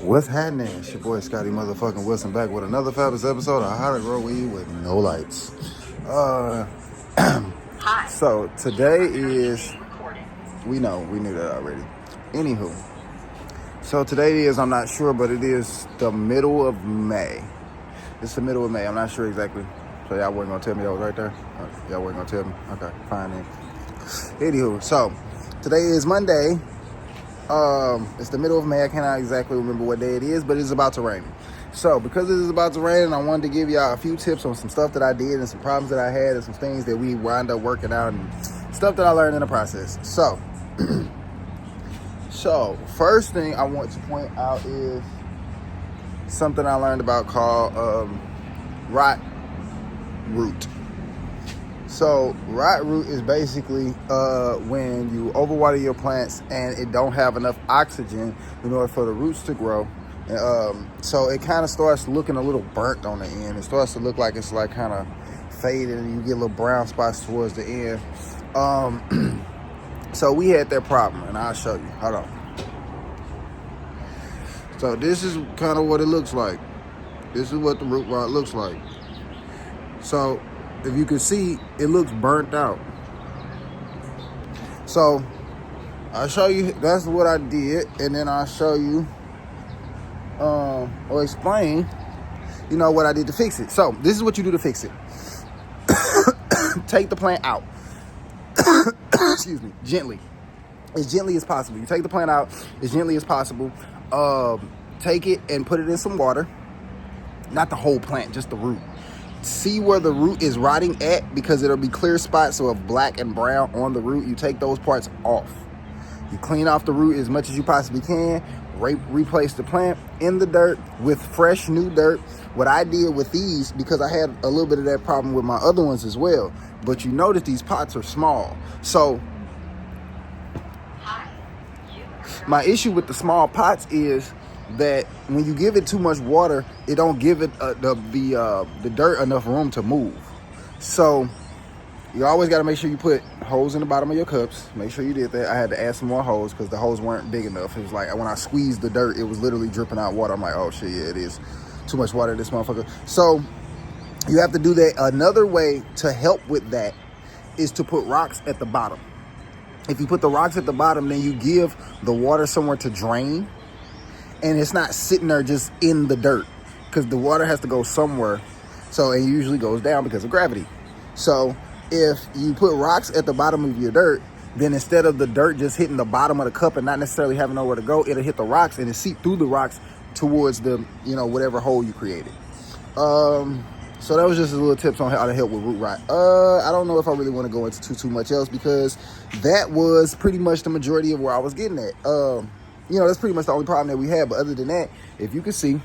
What's happening? It's your boy Scotty motherfucking Wilson back with another fabulous episode of How to Grow Weed with No Lights. So today is, we knew that already. Anywho, so today is, I'm not sure, but it is the middle of May. It's the middle of May. I'm not sure exactly. So y'all wasn't gonna tell me that was right there? Y'all wasn't gonna tell me? Okay, fine then. Anywho, so today is Monday. It's the middle of May. I cannot exactly remember what day it is, but it's about to rain. So because it is about to rain, I wanted to give y'all a few tips on some stuff that I did and some problems that I had and some things that we wound up working out and stuff that I learned in the process. So first thing I want to point out is something I learned about called rot root. So rot root is basically when you overwater your plants and it don't have enough oxygen in order for the roots to grow. So it kind of starts looking a little burnt on the end. It starts to look like it's like kind of faded and you get little brown spots towards the end. So we had that problem and I'll show you. Hold on. So this is kind of what it looks like. This is what the root rot looks like. So if you can see, it looks burnt out. So I'll show you, that's what I did, and then I'll show you or explain, what I did to fix it. So this is what you do to fix it. Take the plant out. Excuse me, gently. As gently as possible. You take the plant out as gently as possible. Take it and put it in some water. Not the whole plant, just the root. See where the root is rotting at, because it'll be clear spots of black and brown on the root. You take those parts off. You clean off the root as much as you possibly can. Replace the plant in the dirt with fresh new dirt. What I did with these, because I had a little bit of that problem with my other ones as well, but you notice these pots are small. So my issue with the small pots is that when you give it too much water, it don't give it the dirt enough room to move. So you always got to make sure you put holes in the bottom of your cups. Make sure you did that. I had to add some more holes because the holes weren't big enough. It was like when I squeezed the dirt, it was literally dripping out water. I'm like, oh shit, yeah, it is too much water, this motherfucker. So you have to do that. Another way to help with that is to put rocks at the bottom. If you put the rocks at the bottom, then you give the water somewhere to drain. And it's not sitting there just in the dirt, because the water has to go somewhere. So it usually goes down because of gravity. So if you put rocks at the bottom of your dirt, then instead of the dirt just hitting the bottom of the cup and not necessarily having nowhere to go, it'll hit the rocks and it seep through the rocks towards the, whatever hole you created. So that was just a little tips on how to help with root rot. I don't know if I really want to go into too much else, because that was pretty much the majority of where I was getting at. That's pretty much the only problem that we had. But other than that, if you can see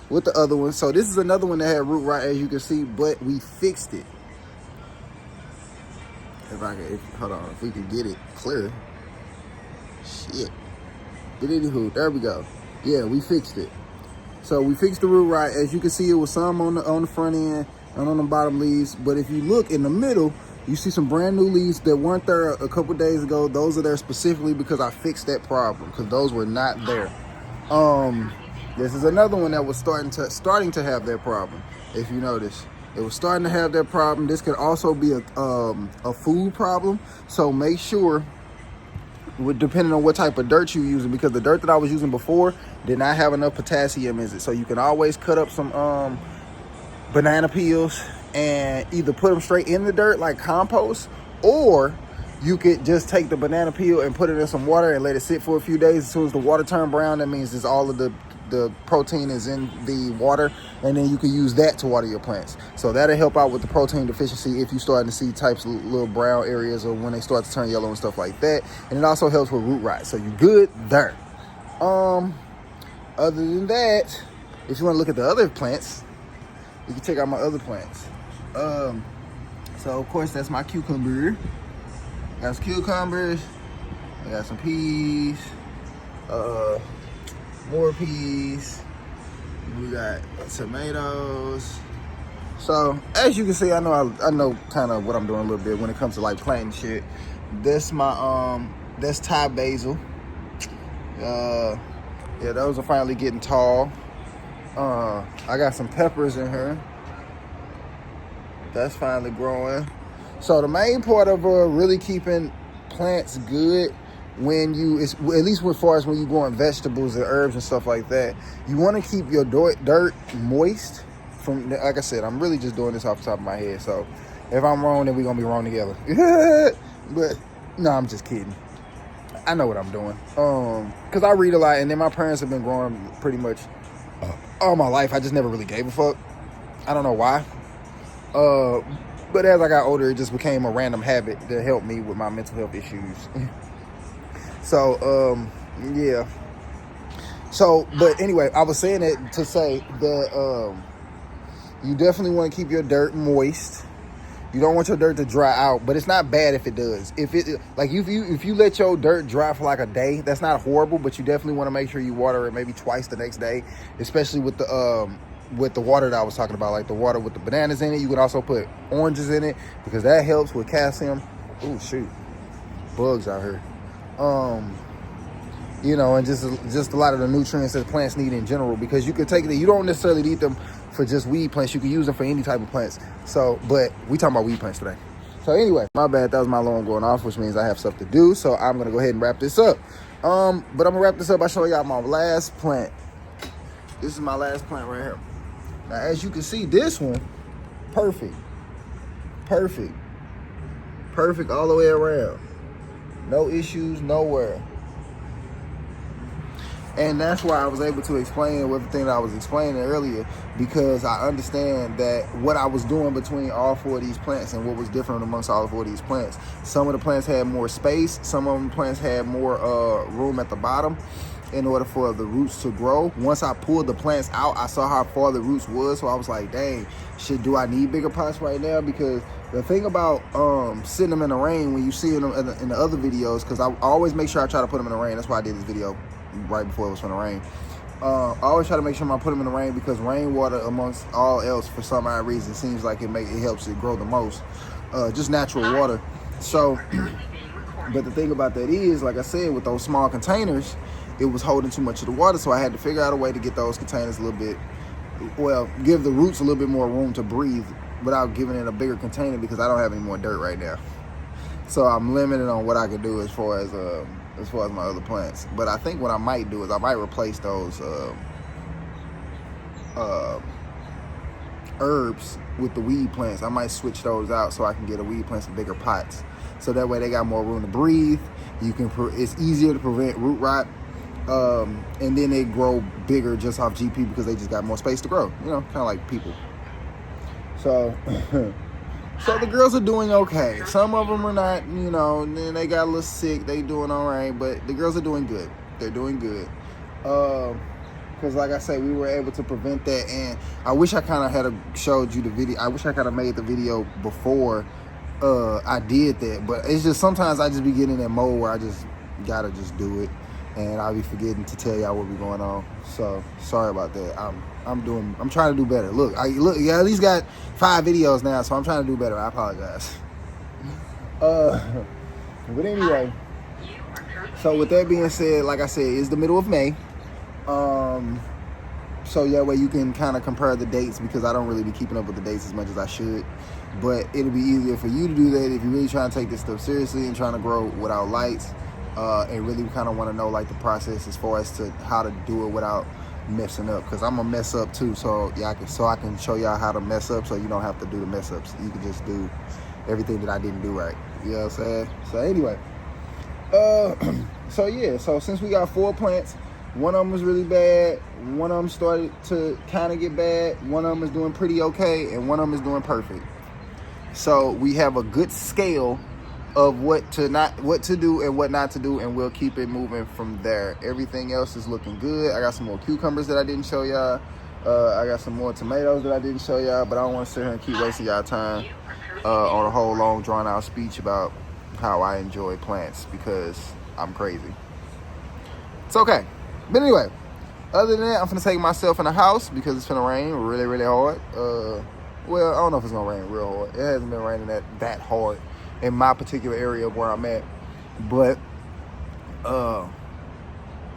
with the other one, so this is another one that had root rot, as you can see, but we fixed it. Hold on, if we can get it clear. Shit. But anywho, there we go. Yeah, we fixed it. So we fixed the root rot. As you can see, it was some on the front end and on the bottom leaves. But if you look in the middle, you see some brand new leaves that weren't there a couple days ago. Those are there specifically because I fixed that problem, because those were not there. This is another one that was starting to have that problem. If you notice, it was starting to have that problem. This could also be a food problem. So make sure, depending on what type of dirt you're using, because the dirt that I was using before did not have enough potassium in it. So you can always cut up some banana peels and either put them straight in the dirt like compost, or you could just take the banana peel and put it in some water and let it sit for a few days. As soon as the water turns brown, that means it's all of the protein is in the water, and then you can use that to water your plants. So that'll help out with the protein deficiency if you're starting to see types of little brown areas, or when they start to turn yellow and stuff like that. And it also helps with root rot. So you're good there. Other than that, if you want to look at the other plants, you can check out my other plants. So of course that's my cucumber. Got some cucumbers. I got some peas. More peas. We got tomatoes. So as you can see, I know kind of what I'm doing a little bit when it comes to like planting shit. That's my that's Thai basil. Yeah, those are finally getting tall. I got some peppers in here. That's finally growing. So the main part of really keeping plants good when you, it's, at least as far as when you go on vegetables and herbs and stuff like that, you want to keep your dirt moist. From, like I said, I'm really just doing this off the top of my head. So if I'm wrong, then we're gonna be wrong together. But no, I'm just kidding. I know what I'm doing. Cause I read a lot, and then my parents have been growing pretty much all my life. I just never really gave a fuck. I don't know why. But as I got older, it just became a random habit that helped me with my mental health issues. So, yeah. So, but anyway, I was saying it to say that you definitely want to keep your dirt moist. You don't want your dirt to dry out, but it's not bad if it does. If you let your dirt dry for like a day, that's not horrible, but you definitely want to make sure you water it maybe twice the next day, especially with the water that I was talking about, like the water with the bananas in it. You could also put oranges in it because that helps with calcium. Oh shoot, bugs out here. You know, and just a lot of the nutrients that plants need in general, because you could take it. You don't necessarily need them for just weed plants. You can use them for any type of plants. So, but we talking about weed plants today. So anyway, my bad. That was my alarm going off, which means I have stuff to do. So I'm gonna go ahead and wrap this up. But I'm gonna wrap this up by showing y'all my last plant. This is my last plant right here. Now, as you can see, this one, perfect all the way around. No issues nowhere. And that's why I was able to explain everything that I was explaining earlier, because I understand that what I was doing between all four of these plants and what was different amongst all four of these plants. Some of the plants had more space. Some of the plants had more room at the bottom in order for the roots to grow. Once I pulled the plants out, I saw how far the roots was. So I was like, dang, shit, do I need bigger pots right now? Because the thing about sitting them in the rain, when you see them in the other videos, because I always make sure I try to put them in the rain. That's why I did this video right before it was going to rain. I always try to make sure I put them in the rain, because rainwater, amongst all else, for some odd reason, seems like it helps it grow the most. Just natural water. So, but the thing about that is, like I said, with those small containers, it was holding too much of the water. So I had to figure out a way to get those containers a little bit, well, give the roots a little bit more room to breathe without giving it a bigger container, because I don't have any more dirt right now. So I'm limited on what I can do as far as my other plants. But I think what I might do is I might replace those herbs with the weed plants. I might switch those out so I can get a weed plants in bigger pots. So that way they got more room to breathe. It's easier to prevent root rot. And then they grow bigger just off GP because they just got more space to grow. You know, kind of like people. So, so the girls are doing okay. Some of them are not, you know, and then they got a little sick. They doing all right, but the girls are doing good. They're doing good. Because like I said, we were able to prevent that. And I wish I kind of had showed you the video. I wish I kind of made the video before I did that. But it's just sometimes I just be getting in that mode where I just gotta just do it. And I'll be forgetting to tell y'all what be going on. So sorry about that. I'm trying to do better. Look, I at least got 5 videos now, so I'm trying to do better. I apologize. But anyway, so with that being said, like I said, it's the middle of May. So yeah, way you can kind of compare the dates, because I don't really be keeping up with the dates as much as I should. But it'll be easier for you to do that if you're really trying to take this stuff seriously and trying to grow without lights. And really kind of want to know like the process as far as to how to do it without messing up, because I'm gonna mess up too. So yeah, I can show y'all how to mess up, so you don't have to do the mess ups. You can just do everything that I didn't do right. You know what I'm saying? So anyway, so yeah, so since we got 4 plants, one of them was really bad, one of them started to kind of get bad, one of them is doing pretty okay, and one of them is doing perfect. So we have a good scale of what to do and what not to do, and we'll keep it moving from there. Everything else is looking good. I got some more cucumbers that I didn't show y'all. I got some more tomatoes that I didn't show y'all, but I don't want to sit here and keep wasting y'all time on a whole long drawn out speech about how I enjoy plants, because I'm crazy. It's okay. But anyway, other than that, I'm gonna take myself in the house because it's gonna rain really, really hard. Well, I don't know if it's gonna rain real hard. It hasn't been raining that hard in my particular area of where I'm at. But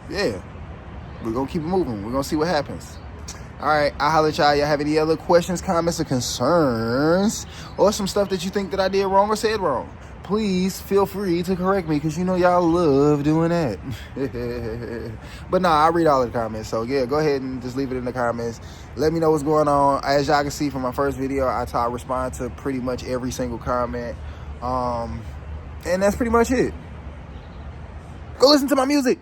yeah, we're going to keep it moving. We're going to see what happens. All right, I'll holler at y'all. Y'all have any other questions, comments, or concerns, or some stuff that you think that I did wrong or said wrong, please feel free to correct me, because you know y'all love doing that. But nah, I read all of the comments. So yeah, go ahead and just leave it in the comments. Let me know what's going on. As y'all can see from my first video, I respond to pretty much every single comment. And that's pretty much it. Go listen to my music.